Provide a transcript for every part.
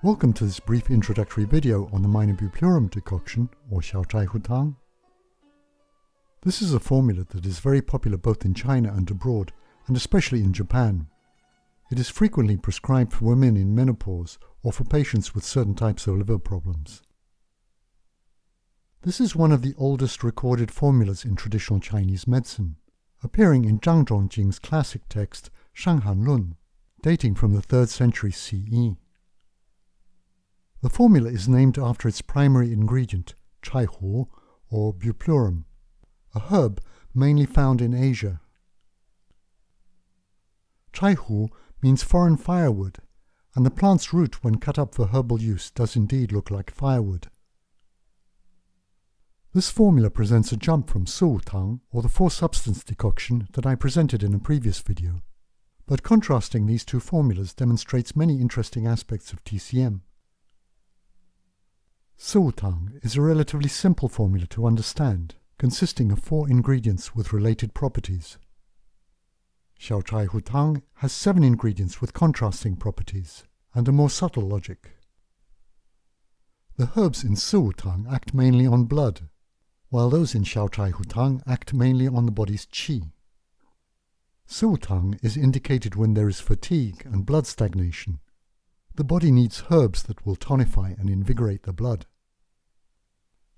Welcome to this brief introductory video on the Minor Bupleurum Decoction, or Xiao Chaihu Tang. This is a formula that is very popular both in China and abroad, and especially in Japan. It is frequently prescribed for women in menopause or for patients with certain types of liver problems. This is one of the oldest recorded formulas in traditional Chinese medicine, appearing in Zhang Zhongjing's classic text Shang Lun, dating from the 3rd century CE. The formula is named after its primary ingredient, Chaihu, or Bupleurum, a herb mainly found in Asia. Chaihu means foreign firewood, and the plant's root when cut up for herbal use does indeed look like firewood. This formula presents a jump from Xiao Tang, or the Four Substance Decoction that I presented in a previous video, but contrasting these two formulas demonstrates many interesting aspects of TCM. Xiao Tang is a relatively simple formula to understand, consisting of 4 ingredients with related properties. Xiao Chaihu Tang has 7 ingredients with contrasting properties, and a more subtle logic. The herbs in Xiao Tang act mainly on blood, while those in Xiao Chaihu Tang act mainly on the body's qi. Xiao Tang is indicated when there is fatigue and blood stagnation. The body needs herbs that will tonify and invigorate the blood.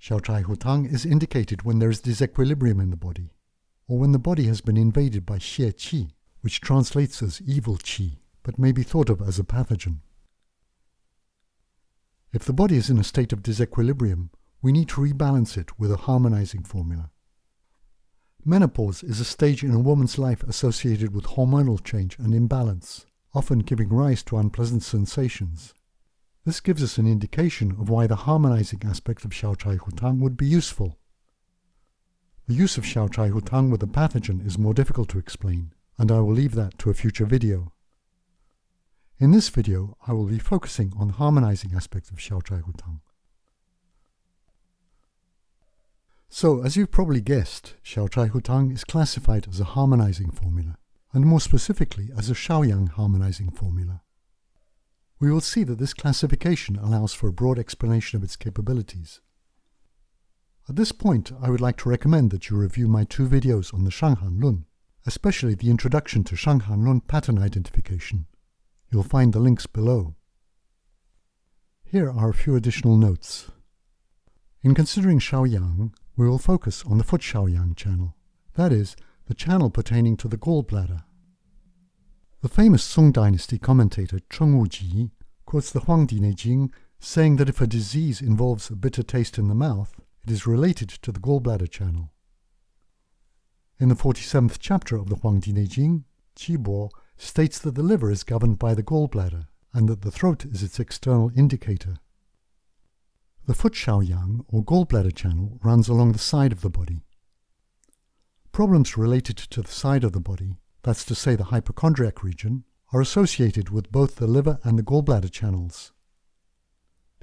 Xiao Chaihu Tang is indicated when there is disequilibrium in the body, or when the body has been invaded by xie qi, which translates as evil qi, but may be thought of as a pathogen. If the body is in a state of disequilibrium, we need to rebalance it with a harmonizing formula. Menopause is a stage in a woman's life associated with hormonal change and imbalance, often giving rise to unpleasant sensations. This gives us an indication of why the harmonizing aspect of Xiao Chaihu Tang would be useful. The use of Xiao Chaihu Tang with a pathogen is more difficult to explain, and I will leave that to a future video. In this video, I will be focusing on the harmonizing aspect of Xiao Chaihu Tang. So, as you've probably guessed, Xiao Chaihu Tang is classified as a harmonizing formula, and more specifically as a Shao Yang harmonizing formula. We will see that this classification allows for a broad explanation of its capabilities. At this point, I would like to recommend that you review my 2 videos on the Shang Lun, especially the introduction to Shang Lun pattern identification. You'll find the links below. Here are a few additional notes. In considering Shao Yang, we will focus on the foot Shao Yang channel, that is, the channel pertaining to the gallbladder. The famous Song Dynasty commentator Cheng Wuji quotes the Huangdi Jing, saying that if a disease involves a bitter taste in the mouth, it is related to the gallbladder channel. In the 47th chapter of the Huangdi Jing, Qibo states that the liver is governed by the gallbladder, and that the throat is its external indicator. The foot Shao Yang, or gallbladder channel, runs along the side of the body. Problems related to the side of the body, that's to say the hypochondriac region, are associated with both the liver and the gallbladder channels.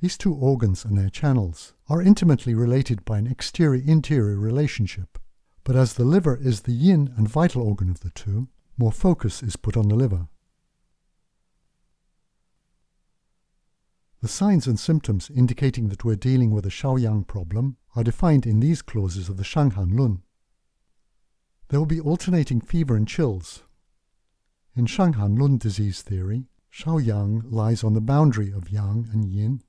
These 2 organs and their channels are intimately related by an exterior-interior relationship, but as the liver is the yin and vital organ of the 2, more focus is put on the liver. The signs and symptoms indicating that we're dealing with a Shao Yang problem are defined in these clauses of the Shang Lun. There will be alternating fever and chills. In Shang Lun disease theory, Shao Yang lies on the boundary of Yang and Yin,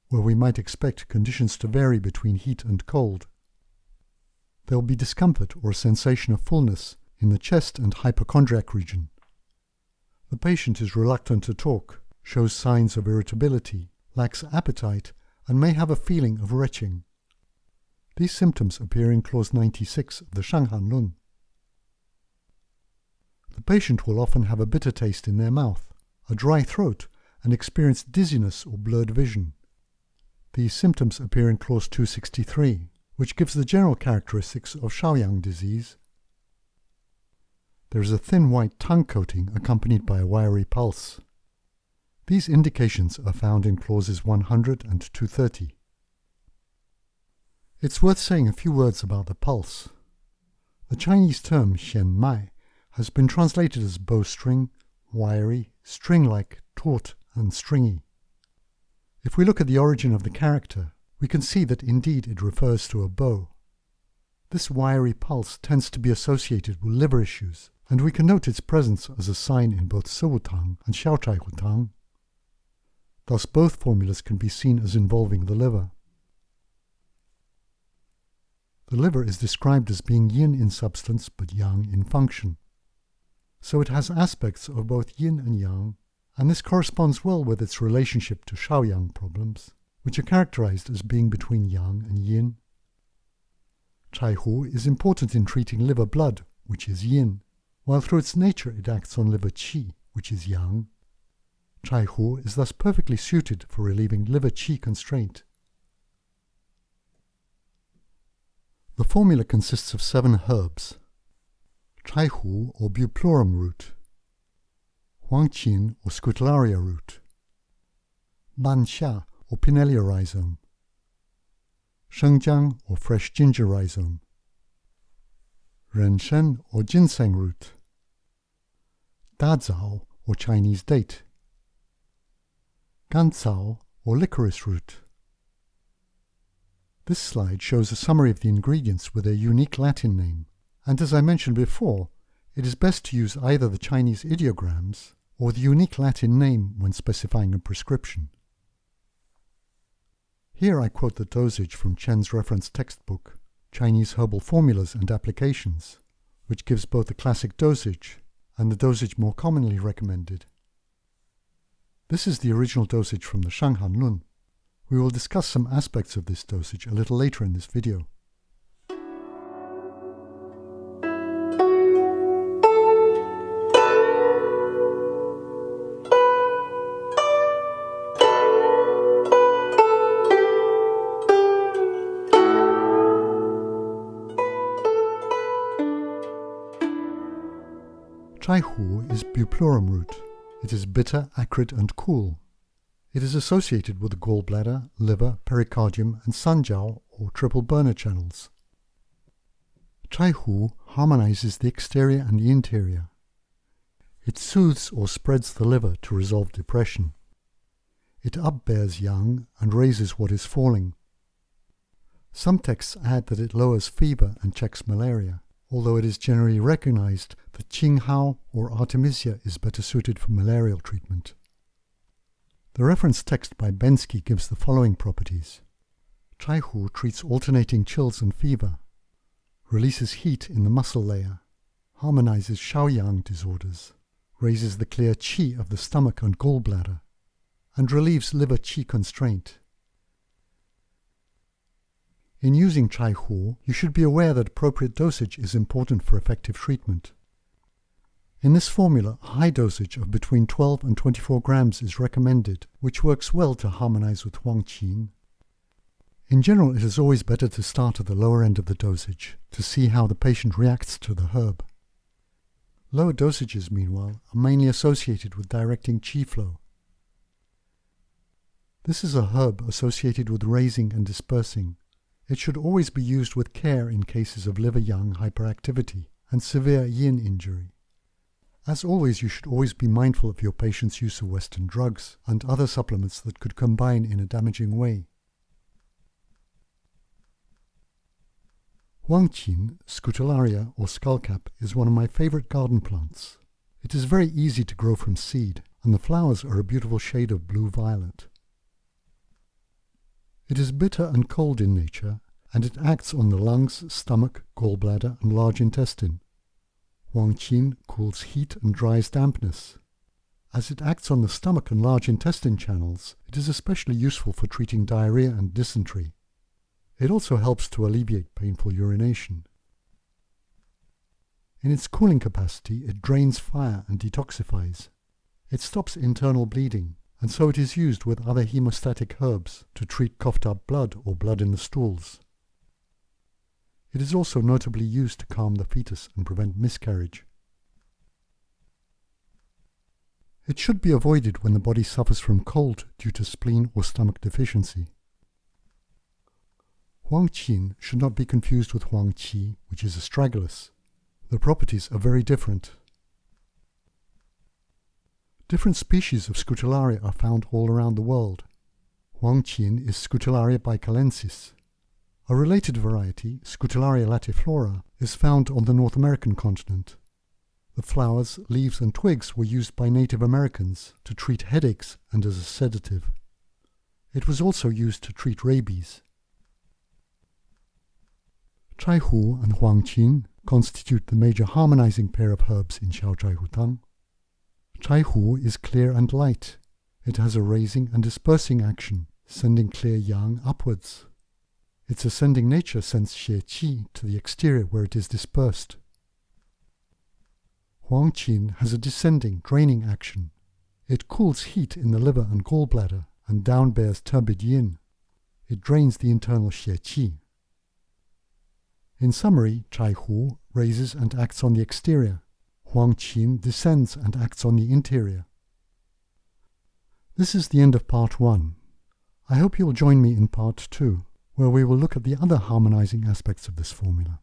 where we might expect conditions to vary between heat and cold. There will be discomfort or a sensation of fullness in the chest and hypochondriac region. The patient is reluctant to talk, shows signs of irritability, lacks appetite, and may have a feeling of retching. These symptoms appear in clause 96 of the Shang Lun. The patient will often have a bitter taste in their mouth, a dry throat, and experience dizziness or blurred vision. These symptoms appear in clause 263, which gives the general characteristics of Shao Yang disease. There is a thin white tongue coating accompanied by a wiry pulse. These indications are found in clauses 100 and 230. It's worth saying a few words about the pulse. The Chinese term xian mai has been translated as bowstring, wiry, string-like, taut, and stringy. If we look at the origin of the character, we can see that indeed it refers to a bow. This wiry pulse tends to be associated with liver issues, and we can note its presence as a sign in both Hu Tang and Xiao Chaihu Tang. Thus both formulas can be seen as involving the liver. The liver is described as being yin in substance but yang in function. So it has aspects of both yin and yang, and this corresponds well with its relationship to Shao Yang problems, which are characterized as being between yang and yin. Chaihu is important in treating liver blood, which is yin, while through its nature it acts on liver qi, which is yang. Chaihu is thus perfectly suited for relieving liver qi constraint. The formula consists of 7 herbs: Chaihu or Bupleurum root, Huang Qin or Scutellaria root, Banxia or Pinellia rhizome, Shengjiang or fresh ginger rhizome, Renshen or ginseng root, Dazao or Chinese date, Ganzao or licorice root. This slide shows a summary of the ingredients with their unique Latin name, and as I mentioned before, it is best to use either the Chinese ideograms or the unique Latin name when specifying a prescription. Here I quote the dosage from Chen's reference textbook, Chinese Herbal Formulas and Applications, which gives both the classic dosage and the dosage more commonly recommended. This is the original dosage from the Shang Lun. We will discuss some aspects of this dosage a little later in this video. Chaihu is Bupleurum root. It is bitter, acrid and cool. It is associated with the gallbladder, liver, pericardium and sunjiao or triple burner channels. Chaihu harmonizes the exterior and the interior. It soothes or spreads the liver to resolve depression. It upbears yang and raises what is falling. Some texts add that it lowers fever and checks malaria, although it is generally recognized that Qinghao or Artemisia is better suited for malarial treatment. The reference text by Bensky gives the following properties. Chaihu treats alternating chills and fever, releases heat in the muscle layer, harmonizes Shao Yang disorders, raises the clear qi of the stomach and gallbladder, and relieves liver qi constraint. In using Chaihu, you should be aware that appropriate dosage is important for effective treatment. In this formula, a high dosage of between 12 and 24 grams is recommended, which works well to harmonize with Huang Qin. In general, it is always better to start at the lower end of the dosage to see how the patient reacts to the herb. Lower dosages, meanwhile, are mainly associated with directing qi flow. This is a herb associated with raising and dispersing. It should always be used with care in cases of liver yang hyperactivity and severe yin injury. As always, you should always be mindful of your patient's use of Western drugs and other supplements that could combine in a damaging way. Huang Qin, Scutellaria or skullcap is one of my favorite garden plants. It is very easy to grow from seed, and the flowers are a beautiful shade of blue-violet. It is bitter and cold in nature, and it acts on the lungs, stomach, gallbladder and large intestine. Huang Qin cools heat and dries dampness. As it acts on the stomach and large intestine channels, it is especially useful for treating diarrhea and dysentery. It also helps to alleviate painful urination. In its cooling capacity, it drains fire and detoxifies. It stops internal bleeding, and so it is used with other hemostatic herbs to treat coughed-up blood or blood in the stools. It is also notably used to calm the fetus and prevent miscarriage. It should be avoided when the body suffers from cold due to spleen or stomach deficiency. Huang Qin should not be confused with Huang Qi, which is astragalus. The properties are very different. Different species of Scutellaria are found all around the world. Huang Qin is Scutellaria baicalensis. A related variety, Scutellaria lateriflora, is found on the North American continent. The flowers, leaves and twigs were used by Native Americans to treat headaches and as a sedative. It was also used to treat rabies. Chaihu and Huang Qin constitute the major harmonizing pair of herbs in Xiao Chaihu Tang. Chaihu is clear and light. It has a raising and dispersing action, sending clear yang upwards. Its ascending nature sends xie qi to the exterior where it is dispersed. Huang Qin has a descending, draining action. It cools heat in the liver and gallbladder and downbears turbid yin. It drains the internal xie qi. In summary, Chaihu raises and acts on the exterior. Huang Qin descends and acts on the interior. This is the end of part 1. I hope you'll join me in part 2, where we will look at the other harmonizing aspects of this formula.